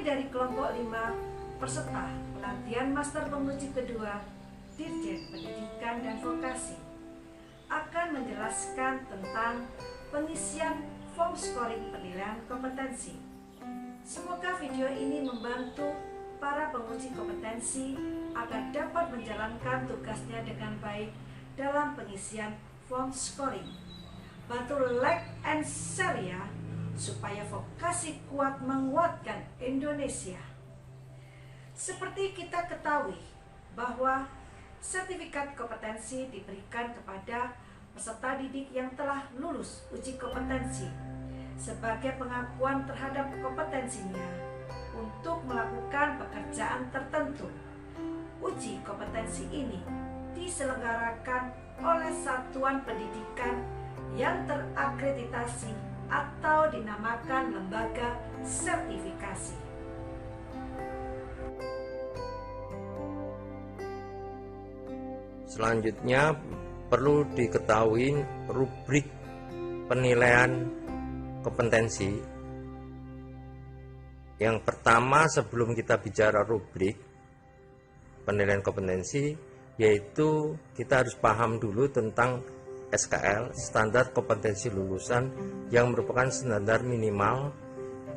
Kami dari kelompok 5 peserta pelatihan Master Penguji kedua Dirjen Pendidikan dan Vokasi akan menjelaskan tentang pengisian form scoring penilaian kompetensi. Semoga video ini membantu para penguji kompetensi agar dapat menjalankan tugasnya dengan baik dalam pengisian form scoring. Bantu like and share ya, supaya vokasi kuat menguatkan Indonesia. Seperti kita ketahui bahwa sertifikat kompetensi diberikan kepada peserta didik yang telah lulus uji kompetensi sebagai pengakuan terhadap kompetensinya untuk melakukan pekerjaan tertentu. Uji kompetensi ini diselenggarakan oleh satuan pendidikan yang terakreditasi atau dinamakan lembaga sertifikasi. Selanjutnya perlu diketahui rubrik penilaian kompetensi. Yang pertama sebelum kita bicara rubrik penilaian kompetensi, yaitu kita harus paham dulu tentang SKL, standar kompetensi lulusan, yang merupakan standar minimal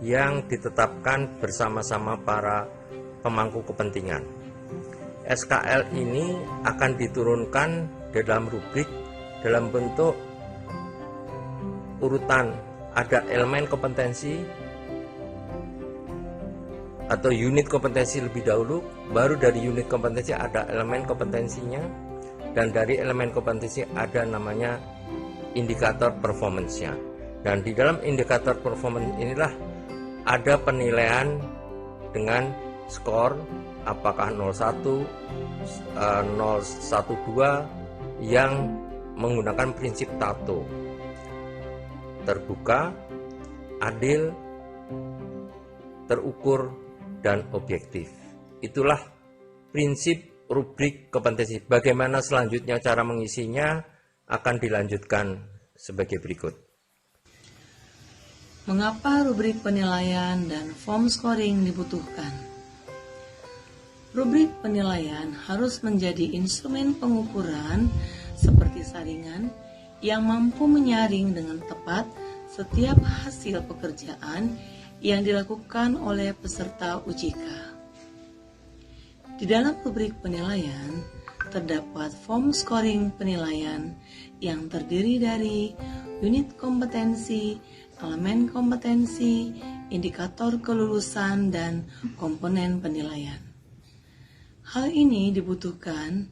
yang ditetapkan bersama-sama para pemangku kepentingan. SKL ini akan diturunkan dalam rubrik dalam bentuk urutan, ada elemen kompetensi atau unit kompetensi lebih dahulu, baru dari unit kompetensi ada elemen kompetensinya, dan dari elemen kompetensi ada namanya indikator performance-nya. Dan di dalam indikator performance inilah ada penilaian dengan skor apakah 01, 012 yang menggunakan prinsip TATO, terbuka, adil, terukur, dan objektif. Itulah prinsip rubrik kompetensi. Bagaimana selanjutnya cara mengisinya akan dilanjutkan sebagai berikut. Mengapa rubrik penilaian dan form scoring dibutuhkan? Rubrik penilaian harus menjadi instrumen pengukuran seperti saringan yang mampu menyaring dengan tepat setiap hasil pekerjaan yang dilakukan oleh peserta UJK. Di dalam rubrik penilaian, terdapat form scoring penilaian yang terdiri dari unit kompetensi, elemen kompetensi, indikator kelulusan, dan komponen penilaian. Hal ini dibutuhkan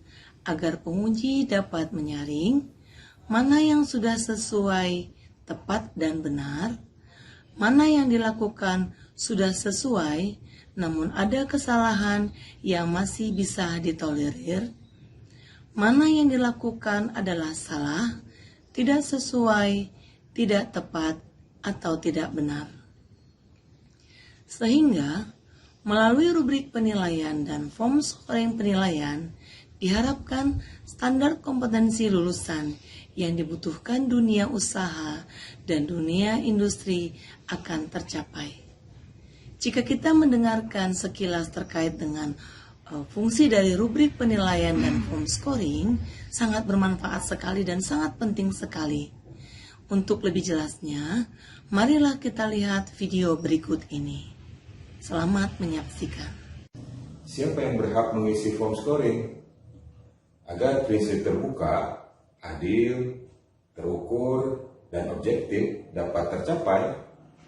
agar penguji dapat menyaring mana yang sudah sesuai, tepat, dan benar, mana yang dilakukan sudah sesuai, namun ada kesalahan yang masih bisa ditolerir, mana yang dilakukan adalah salah, tidak sesuai, tidak tepat, atau tidak benar. Sehingga, melalui rubrik penilaian dan form scoring penilaian, diharapkan standar kompetensi lulusan yang dibutuhkan dunia usaha dan dunia industri akan tercapai. Jika kita mendengarkan sekilas terkait dengan fungsi dari rubrik penilaian dan form scoring, sangat bermanfaat sekali dan sangat penting sekali. Untuk lebih jelasnya, marilah kita lihat video berikut ini. Selamat menyaksikan. Siapa yang berhak mengisi form scoring? Agar prinsip terbuka, adil, terukur, dan objektif dapat tercapai,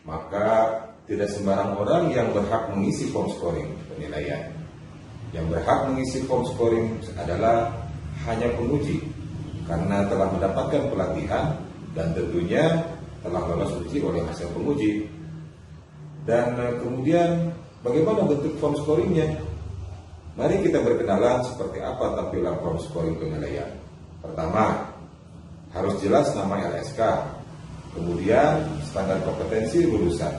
maka tidak sembarang orang yang berhak mengisi form scoring penilaian. Yang berhak mengisi form scoring adalah hanya penguji, karena telah mendapatkan pelatihan dan tentunya telah lolos uji oleh hasil penguji. Dan kemudian bagaimana bentuk form scoringnya? Mari kita berkenalan seperti apa tampilan form scoring penilaian. Pertama, harus jelas nama LSK, kemudian standar kompetensi lulusan,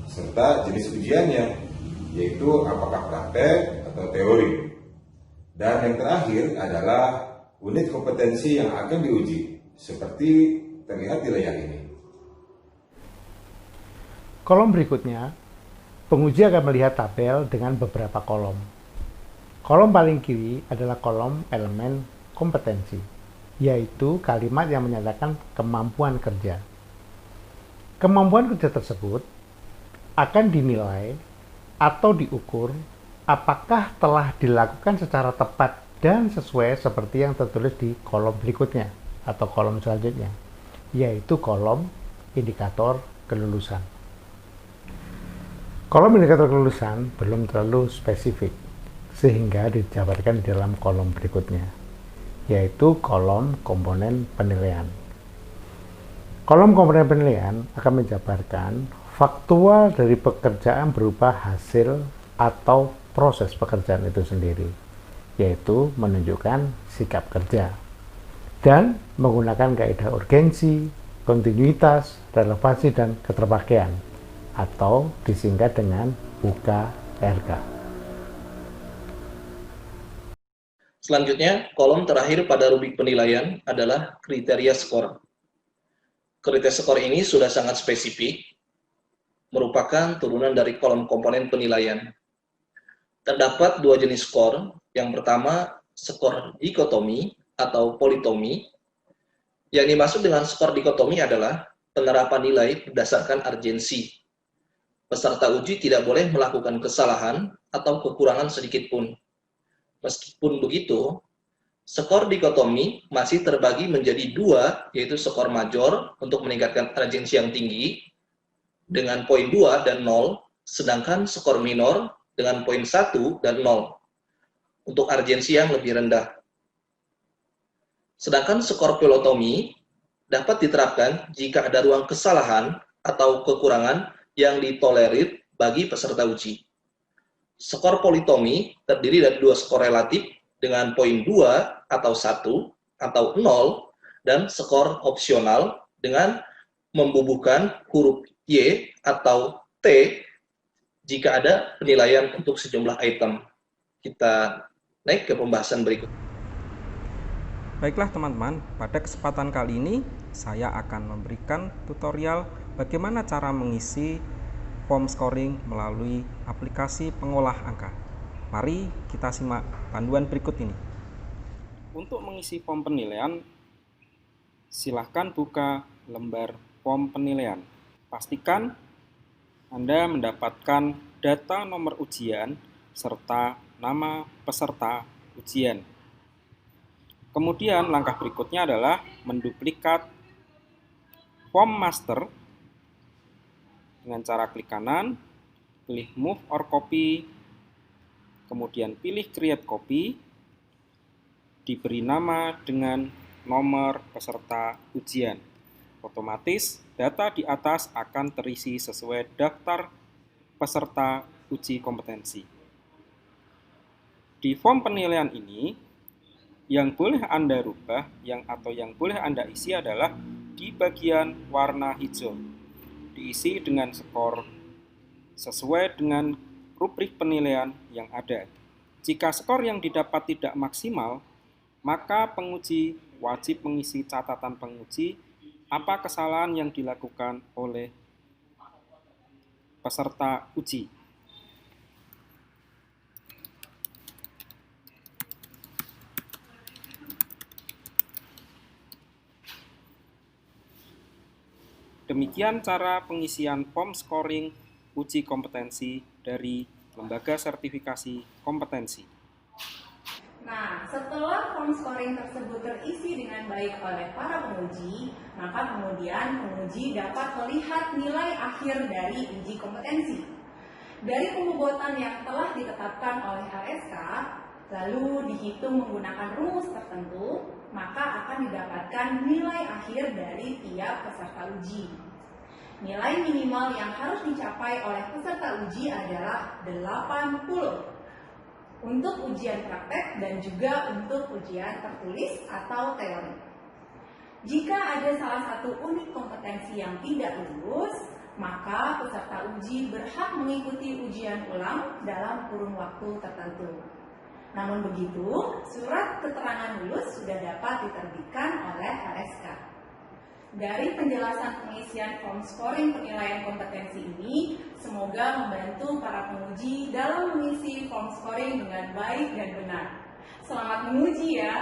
serta jenis ujiannya, yaitu apakah praktek atau teori. Dan yang terakhir adalah unit kompetensi yang akan diuji, seperti terlihat di layar ini. Kolom berikutnya Penguji akan melihat tabel dengan beberapa kolom. Kolom paling kiri adalah kolom elemen kompetensi, yaitu kalimat yang menyatakan kemampuan kerja. Kemampuan kerja tersebut akan dinilai atau diukur apakah telah dilakukan secara tepat dan sesuai seperti yang tertulis di kolom berikutnya atau kolom selanjutnya, yaitu kolom indikator kelulusan. Kolom indikator kelulusan belum terlalu spesifik, sehingga dijabarkan di dalam kolom berikutnya, yaitu kolom komponen penilaian. Kolom komponen penilaian akan menjabarkan faktual dari pekerjaan berupa hasil atau proses pekerjaan itu sendiri, yaitu menunjukkan sikap kerja, dan menggunakan kaidah urgensi, kontinuitas, relevansi, dan keterpakaian, atau disingkat dengan UKRK. Selanjutnya, kolom terakhir pada rubrik penilaian adalah kriteria skor. Kriteria skor ini sudah sangat spesifik, merupakan turunan dari kolom komponen penilaian. Terdapat dua jenis skor. Yang pertama, skor dikotomi atau politomi. Yang dimaksud dengan skor dikotomi adalah penerapan nilai berdasarkan urgensi. Peserta uji tidak boleh melakukan kesalahan atau kekurangan sedikit pun. Meskipun begitu, skor dikotomi masih terbagi menjadi dua, yaitu skor major untuk meningkatkan urgensi yang tinggi dengan poin 2 dan 0, sedangkan skor minor dengan poin 1 dan 0 untuk urgensi yang lebih rendah. Sedangkan skor pilotomi dapat diterapkan jika ada ruang kesalahan atau kekurangan yang ditolerir bagi peserta uji. Skor politomi terdiri dari dua skor relatif dengan poin 2 atau 1 atau 0 dan skor opsional dengan membubuhkan huruf Y atau T jika ada penilaian untuk sejumlah item. Kita naik ke pembahasan berikut. Baiklah teman-teman, pada kesempatan kali ini saya akan memberikan tutorial bagaimana cara mengisi form scoring melalui aplikasi pengolah angka. Mari kita simak panduan berikut ini. Untuk mengisi form penilaian, silahkan buka lembar form penilaian. Pastikan Anda mendapatkan data nomor ujian serta nama peserta ujian. Kemudian langkah berikutnya adalah menduplikat form master dengan cara klik kanan, pilih move or copy, kemudian pilih create copy, diberi nama dengan nomor peserta ujian. Otomatis data di atas akan terisi sesuai daftar peserta uji kompetensi. Di form penilaian ini, yang boleh Anda rubah atau yang boleh Anda isi adalah di bagian warna hijau. Diisi dengan skor sesuai dengan rubrik penilaian yang ada. Jika skor yang didapat tidak maksimal, maka penguji wajib mengisi catatan penguji apa kesalahan yang dilakukan oleh peserta uji. Demikian cara pengisian form scoring uji kompetensi dari Lembaga Sertifikasi Kompetensi. Nah, setelah form scoring tersebut terisi dengan baik oleh para penguji, maka kemudian penguji dapat melihat nilai akhir dari uji kompetensi. Dari pembobotan yang telah ditetapkan oleh LSK, lalu dihitung menggunakan rumus tertentu, maka akan didapatkan nilai akhir dari tiap peserta uji. Nilai minimal yang harus dicapai oleh peserta uji adalah 80 untuk ujian praktek dan juga untuk ujian tertulis atau teori. Jika ada salah satu unit kompetensi yang tidak lulus, maka peserta uji berhak mengikuti ujian ulang dalam kurun waktu tertentu. Namun begitu, surat keterangan lulus sudah dapat diterbitkan oleh LSK. dari penjelasan pengisian form scoring penilaian kompetensi ini semoga membantu para penguji dalam mengisi form scoring dengan baik dan benar. Selamat menguji ya!